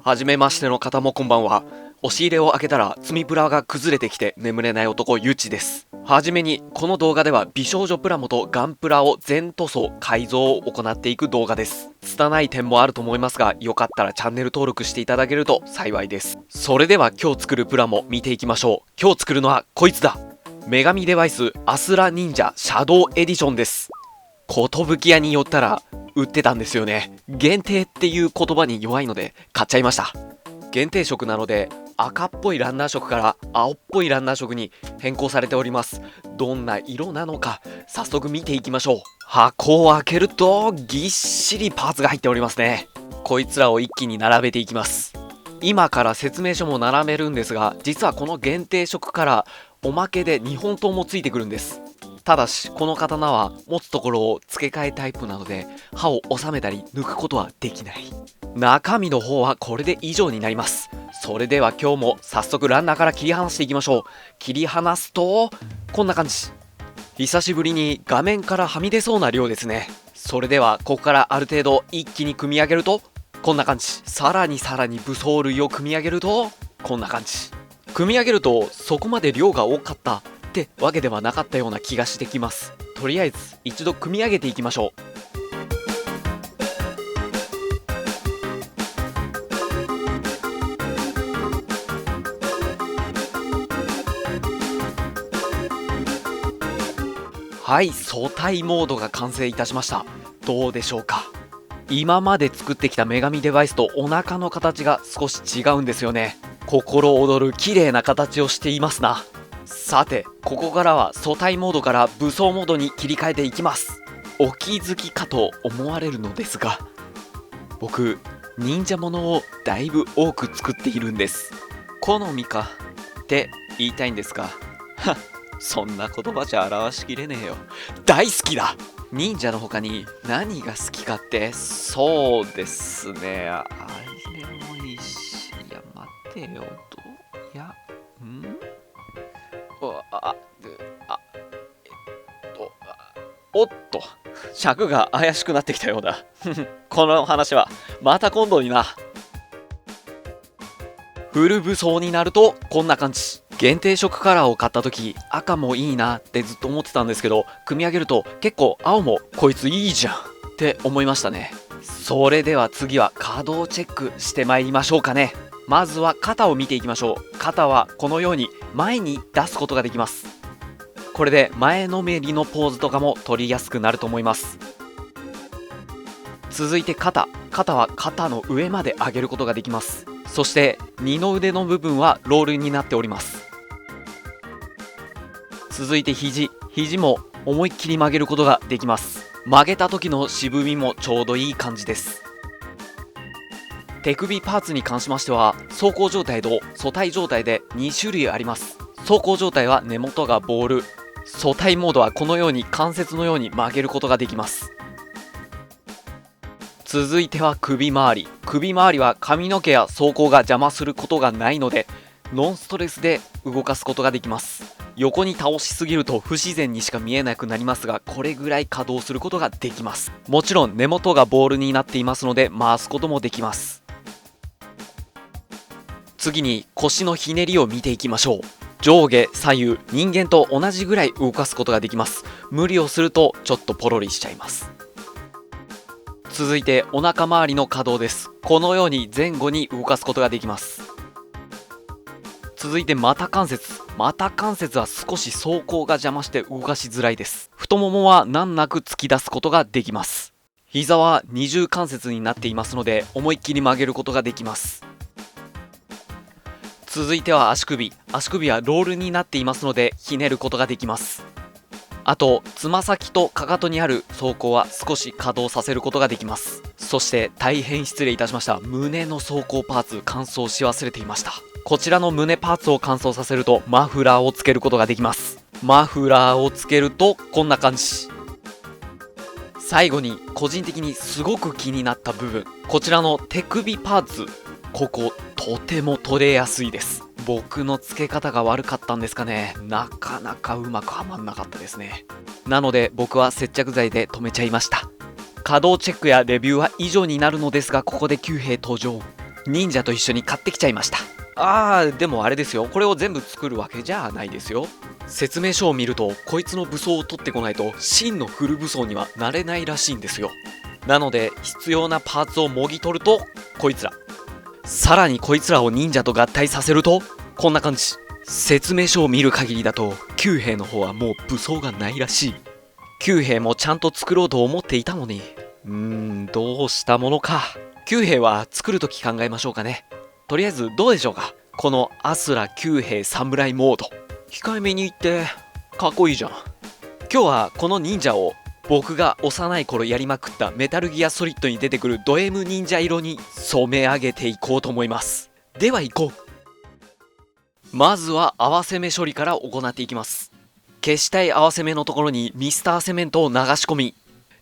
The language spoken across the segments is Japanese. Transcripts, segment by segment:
はじめましての方もこんばんは。押し入れを開けたら積みプラが崩れてきて眠れない男ゆちです。はじめにこの動画では美少女プラモとガンプラを全塗装改造を行っていく動画です。拙い点もあると思いますが、よかったらチャンネル登録していただけると幸いです。それでは今日作るプラモ見ていきましょう。今日作るのはこいつだ。女神デバイスアスラ忍者シャドウエディションです。寿屋に寄ったら売ってたんですよね。限定っていう言葉に弱いので買っちゃいました。限定色なので赤っぽいランナー色から青っぽいランナー色に変更されております。どんな色なのか早速見ていきましょう。箱を開けるとぎっしりパーツが入っておりますね。こいつらを一気に並べていきます。今から説明書も並べるんですが、実はこの限定色からおまけで2本ともついてくるんです。ただしこの刀は持つところを付け替えタイプなので刃を収めたり抜くことはできない。中身の方はこれで以上になります。それでは今日も早速ランナーから切り離していきましょう。切り離すとこんな感じ。久しぶりに画面からはみ出そうな量ですね。それではここからある程度一気に組み上げるとこんな感じ。さらに武装類を組み上げるとこんな感じ。組み上げるとそこまで量が多かったってわけではなかったような気がしてきます。とりあえず一度組み上げていきましょう。はい、素体モードが完成いたしました。どうでしょうか。今まで作ってきた女神デバイスとお腹の形が少し違うんですよね。心躍る綺麗な形をしていますな。さてここからは素体モードから武装モードに切り替えていきます。お気づきかと思われるのですが、僕忍者ものをだいぶ多く作っているんです。好みかって言いたいんですが、そんな言葉じゃ表しきれねえよ。大好きだ。忍者の他に何が好きかって、そうですね、あれもいいし、いや待てよ、いやおっと尺が怪しくなってきたようだ。この話はまた今度にな。フル武装になるとこんな感じ。限定色カラーを買った時赤もいいなってずっと思ってたんですけど、組み上げると結構青もこいついいじゃんって思いましたね。それでは次は稼働チェックしてまいりましょうかね。まずは肩を見ていきましょう。肩はこのように前に出すことができます。これで前のめりのポーズとかも取りやすくなると思います。続いて肩は肩の上まで上げることができます。そして二の腕の部分はロールになっております。続いて肘も思いっきり曲げることができます。曲げた時の渋みもちょうどいい感じです。手首パーツに関しましては走行状態と素体状態で2種類あります。走行状態は根元がボール、素体モードはこのように関節のように曲げることができます。続いては首周りは髪の毛や走行が邪魔することがないのでノンストレスで動かすことができます。横に倒しすぎると不自然にしか見えなくなりますが、これぐらい稼働することができます。もちろん根元がボールになっていますので回すこともできます。次に腰のひねりを見ていきましょう。上下左右人間と同じぐらい動かすことができます。無理をするとちょっとポロリしちゃいます。続いてお腹周りの可動です。このように前後に動かすことができます。続いて股関節は少し走行が邪魔して動かしづらいです。太ももは難なく突き出すことができます。膝は二重関節になっていますので思いっきり曲げることができます。続いては足首はロールになっていますのでひねることができます。あとつま先とかかとにある走行は少し稼働させることができます。そして大変失礼いたしました、胸の走行パーツ乾燥し忘れていました。こちらの胸パーツを乾燥させるとマフラーをつけることができます。マフラーをつけるとこんな感じ。最後に個人的にすごく気になった部分、こちらの手首パーツ、こことても取れやすいです。僕の付け方が悪かったんですかね。なかなかうまくはまんなかったですね。なので僕は接着剤で留めちゃいました。稼働チェックやレビューは以上になるのですが、ここで9兵登場。忍者と一緒に買ってきちゃいました。でもあれですよ、これを全部作るわけじゃないですよ。説明書を見ると、こいつの武装を取ってこないと真のフル武装にはなれないらしいんですよ。なので必要なパーツをもぎ取るとこいつら、さらにこいつらを忍者と合体させるとこんな感じ。説明書を見る限りだと九兵の方はもう武装がないらしい。九兵もちゃんと作ろうと思っていたのに、どうしたものか。九兵は作るとき考えましょうかね。とりあえずどうでしょうか、このアスラ九兵侍モード。控えめに言ってかっこいいじゃん。今日はこの忍者を僕が幼い頃やりまくったメタルギアソリッドに出てくるド M 忍者色に染め上げていこうと思います。では行こう。まずは合わせ目処理から行っていきます。消したい合わせ目のところにミスターセメントを流し込み、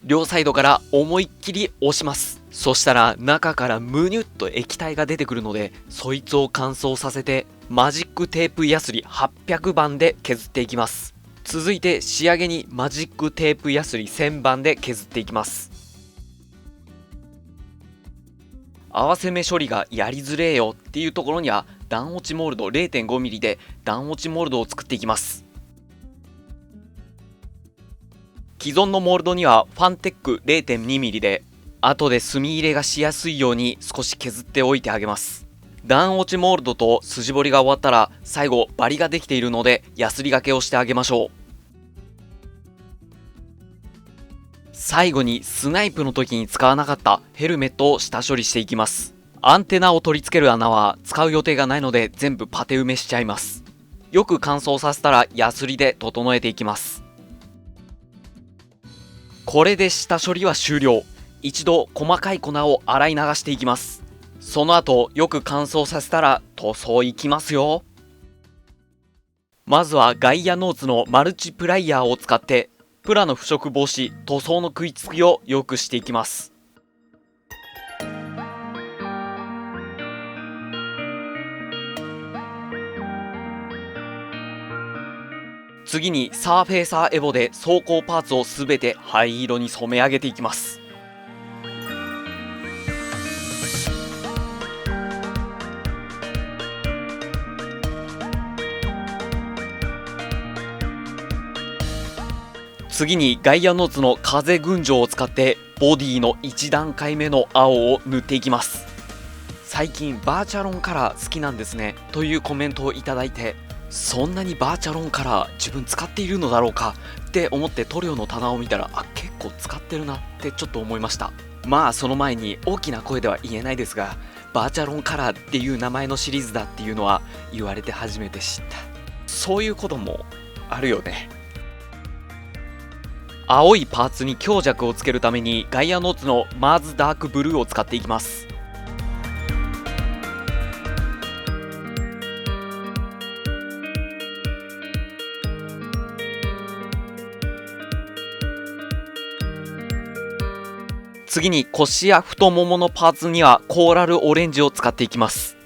両サイドから思いっきり押します。そしたら中からムニュッと液体が出てくるので、そいつを乾燥させてマジックテープヤスリ800番で削っていきます。続いて仕上げにマジックテープヤスリ1000番で削っていきます。合わせ目処理がやりづれえよっていうところには、段落ちモールド 0.5mm で段落ちモールドを作っていきます。既存のモールドにはファンテック 0.2mm で後で墨入れがしやすいように少し削っておいてあげます。段落ちモールドと筋彫りが終わったら最後バリができているのでヤスリがけをしてあげましょう。最後にスナイプの時に使わなかったヘルメットを下処理していきます。アンテナを取り付ける穴は使う予定がないので全部パテ埋めしちゃいます。よく乾燥させたらヤスリで整えていきます。これで下処理は終了。一度細かい粉を洗い流していきます。その後よく乾燥させたら塗装いきますよ。まずはガイアノーツのマルチプライヤーを使ってプラの腐食防止、塗装の食いつきを良くしていきます。次にサーフェイサーエボで装甲パーツをすべて灰色に染め上げていきます。次にガイアノーツの風群青を使ってボディの1段階目の青を塗っていきます。最近バーチャロンカラー好きなんですねというコメントをいただいて、そんなにバーチャロンカラー自分使っているのだろうかって思って塗料の棚を見たら、結構使ってるなってちょっと思いました。まあその前に大きな声では言えないですが、バーチャロンカラーっていう名前のシリーズだっていうのは言われて初めて知った。そういうこともあるよね。青いパーツに強弱をつけるためにガイアノーツのマーズダークブルーを使っていきます。次に腰や太もものパーツにはコーラルオレンジを使っていきます。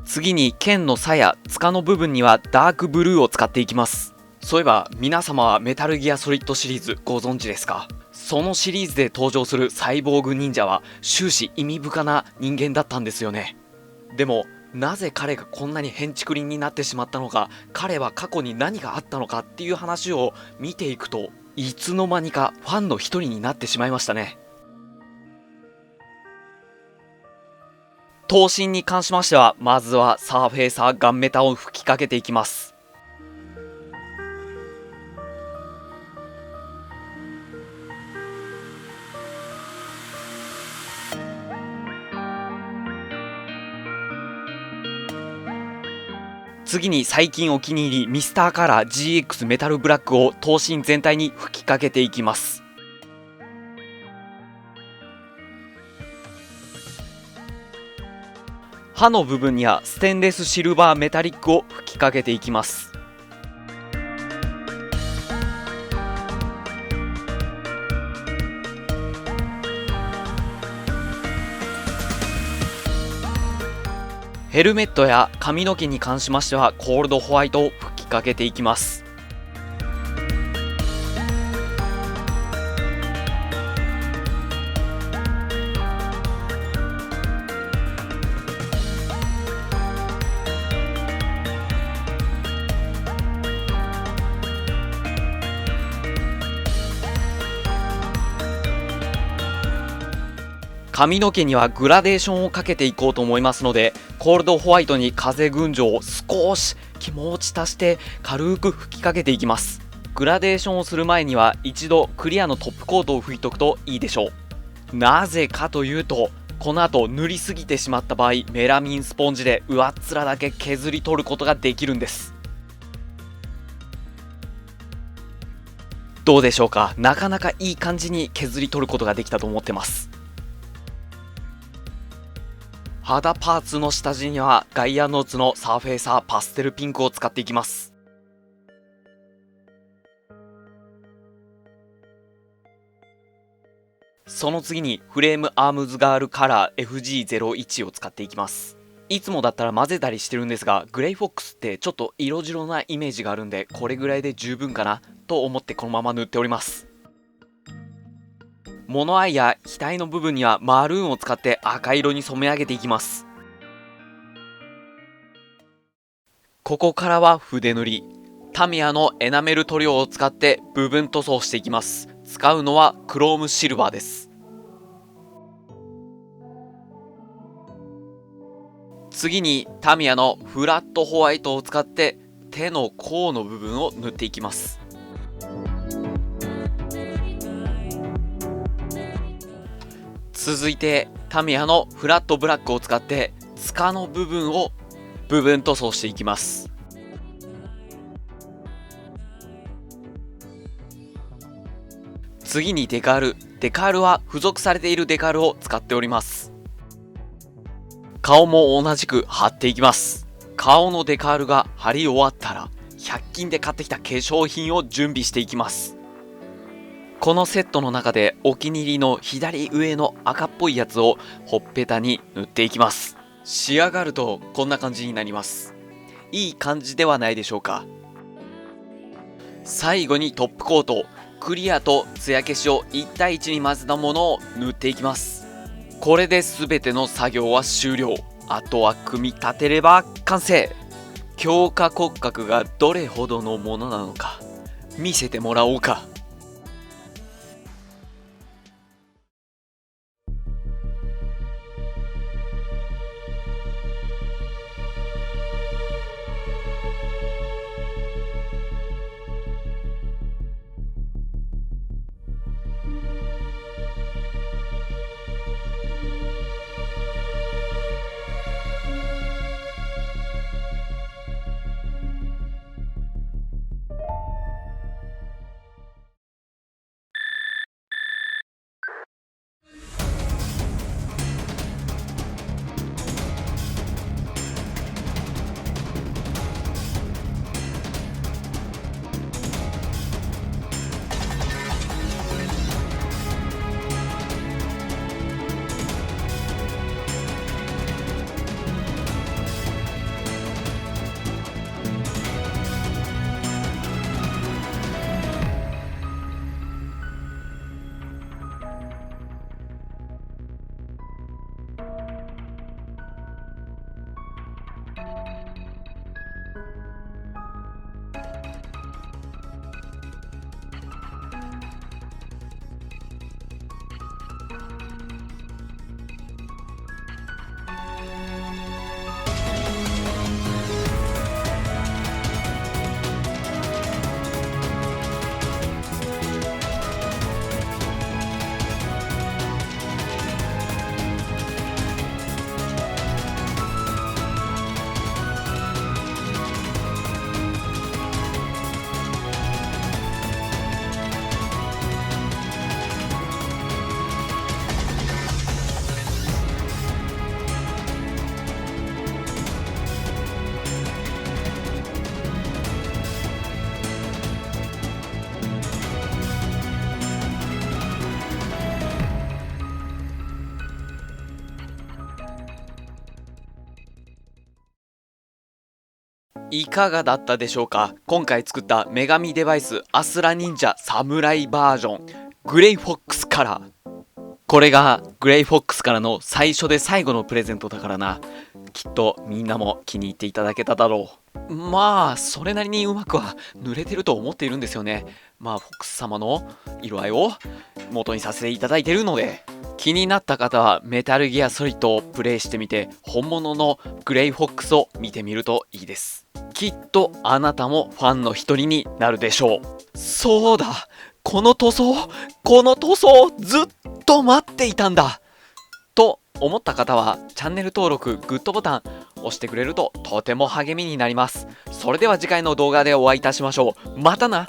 次に剣の鞘や柄の部分にはダークブルーを使っていきます。そういえば皆様はメタルギアソリッドシリーズご存知ですか？そのシリーズで登場するサイボーグ忍者は終始意味深な人間だったんですよね。でもなぜ彼がこんなにヘンチクリンになってしまったのか、彼は過去に何があったのかっていう話を見ていくと、いつの間にかファンの一人になってしまいましたね。刀身に関しましては、まずはサーフェイサーガンメタを吹きかけていきます。次に最近お気に入りミスターカラー GX メタルブラックを刀身全体に吹きかけていきます。刃の部分にはステンレスシルバーメタリックを吹きかけていきます。ヘルメットや髪の毛に関しましてはコールドホワイトを吹きかけていきます。髪の毛にはグラデーションをかけていこうと思いますので、コールドホワイトに風群青を少し気持ち足して軽く吹きかけていきます。グラデーションをする前には一度クリアのトップコートを拭いとくといいでしょう。なぜかというと、この後塗りすぎてしまった場合、メラミンスポンジで上っ面だけ削り取ることができるんです。どうでしょうか。なかなかいい感じに削り取ることができたと思ってます。肌パーツの下地にはガイアノーツのサーフェイサーパステルピンクを使っていきます。その次にフレームアームズガールカラー FG01 を使っていきます。いつもだったら混ぜたりしてるんですが、グレイフォックスってちょっと色白なイメージがあるんで、これぐらいで十分かなと思ってこのまま塗っております。モノアイや額の部分にはマルーンを使って赤色に染め上げていきます。ここからは筆塗り。タミヤのエナメル塗料を使って部分塗装していきます。使うのはクロームシルバーです。次にタミヤのフラットホワイトを使って手の甲の部分を塗っていきます。続いてタミヤのフラットブラックを使って柄の部分を部分塗装していきます。次にデカール。デカールは付属されているデカールを使っております。顔も同じく貼っていきます。顔のデカールが貼り終わったら100均で買ってきた化粧品を準備していきます。このセットの中でお気に入りの左上の赤っぽいやつをほっぺたに塗っていきます。仕上がるとこんな感じになります。いい感じではないでしょうか。最後にトップコート。クリアと艶消しを1対1に混ぜたものを塗っていきます。これで全ての作業は終了。あとは組み立てれば完成。強化骨格がどれほどのものなのか見せてもらおうか。いかがだったでしょうか。今回作った女神デバイスアスラ忍者サムライバージョングレイフォックスカラー。これがグレイフォックスからの最初で最後のプレゼントだからな。きっとみんなも気に入っていただけただろう。まあそれなりにうまくは塗れてると思っているんですよね。フォックス様の色合いを元にさせていただいているので、気になった方はメタルギアソリッドをプレイしてみて、本物のグレイフォックスを見てみるといいです。きっとあなたもファンの一人になるでしょう。そうだ、この塗装ずっと待っていたんだと思った方は、チャンネル登録、グッドボタン押してくれるととても励みになります。それでは次回の動画でお会いいたしましょう。またな。